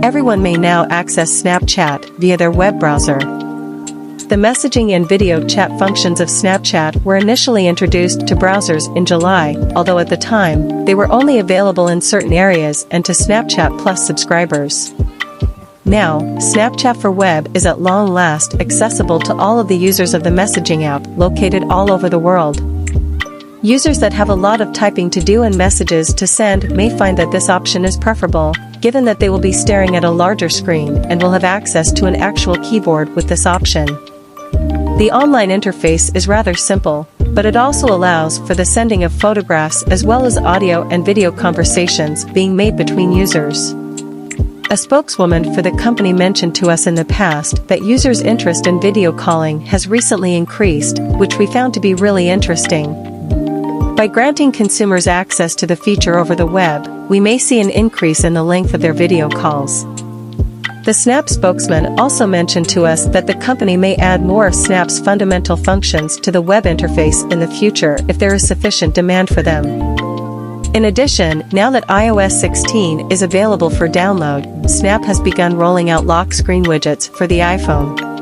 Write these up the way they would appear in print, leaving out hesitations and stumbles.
everyone may now access Snapchat via their web browser. The messaging and video chat functions of Snapchat were initially introduced to browsers in July, although at the time, they were only available in certain areas and to Snapchat Plus subscribers. Now, Snapchat for Web is at long last accessible to all of the users of the messaging app located all over the world. Users that have a lot of typing to do and messages to send may find that this option is preferable, given that they will be staring at a larger screen and will have access to an actual keyboard with this option. The online interface is rather simple, but it also allows for the sending of photographs as well as audio and video conversations being made between users. A spokeswoman for the company mentioned to us in the past that users' interest in video calling has recently increased, which we found to be really interesting. By granting consumers access to the feature over the web, we may see an increase in the length of their video calls. The Snap spokesman also mentioned to us that the company may add more of Snap's fundamental functions to the web interface in the future if there is sufficient demand for them. In addition, now that iOS 16 is available for download, Snap has begun rolling out lock screen widgets for the iPhone.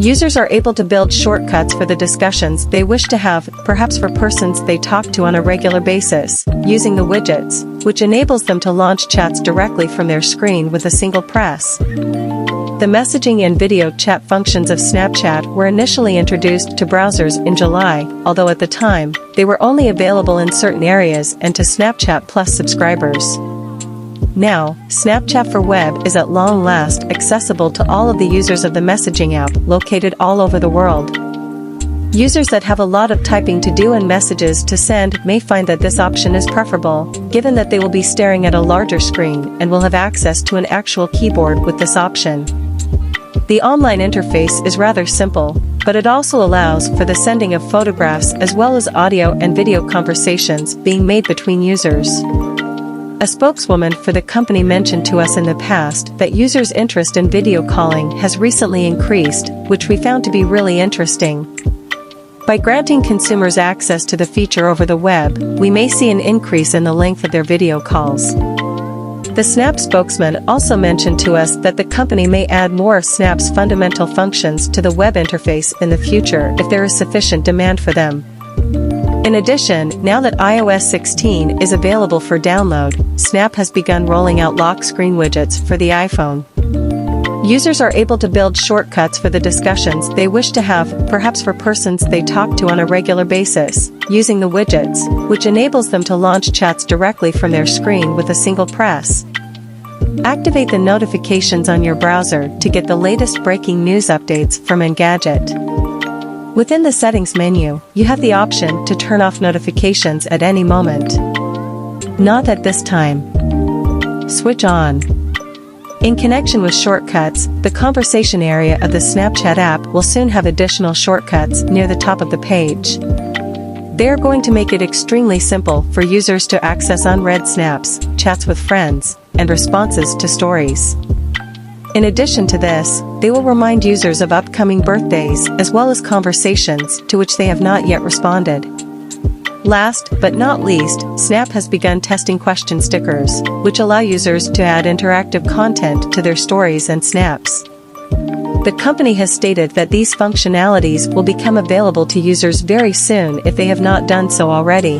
Users are able to build shortcuts for the discussions they wish to have, perhaps for persons they talk to on a regular basis, using the widgets, which enables them to launch chats directly from their screen with a single press. The messaging and video chat functions of Snapchat were initially introduced to browsers in July, although at the time, they were only available in certain areas and to Snapchat Plus subscribers. Now, Snapchat for Web is at long last accessible to all of the users of the messaging app located all over the world. Users that have a lot of typing to do and messages to send may find that this option is preferable, given that they will be staring at a larger screen and will have access to an actual keyboard with this option. The online interface is rather simple, but it also allows for the sending of photographs as well as audio and video conversations being made between users. A spokeswoman for the company mentioned to us in the past that users' interest in video calling has recently increased, which we found to be really interesting. By granting consumers access to the feature over the web, we may see an increase in the length of their video calls. The Snap spokesman also mentioned to us that the company may add more of Snap's fundamental functions to the web interface in the future if there is sufficient demand for them. In addition, now that iOS 16 is available for download, Snap has begun rolling out lock screen widgets for the iPhone. Users are able to build shortcuts for the discussions they wish to have, perhaps for persons they talk to on a regular basis, using the widgets, which enables them to launch chats directly from their screen with a single press. Activate the notifications on your browser to get the latest breaking news updates from Engadget. Within the settings menu, you have the option to turn off notifications at any moment. Not at this time. Switch on. In connection with shortcuts, the conversation area of the Snapchat app will soon have additional shortcuts near the top of the page. They are going to make it extremely simple for users to access unread snaps, chats with friends, and responses to stories. In addition to this, they will remind users of upcoming birthdays as well as conversations to which they have not yet responded. Last but not least, Snap has begun testing question stickers, which allow users to add interactive content to their stories and snaps. The company has stated that these functionalities will become available to users very soon if they have not done so already.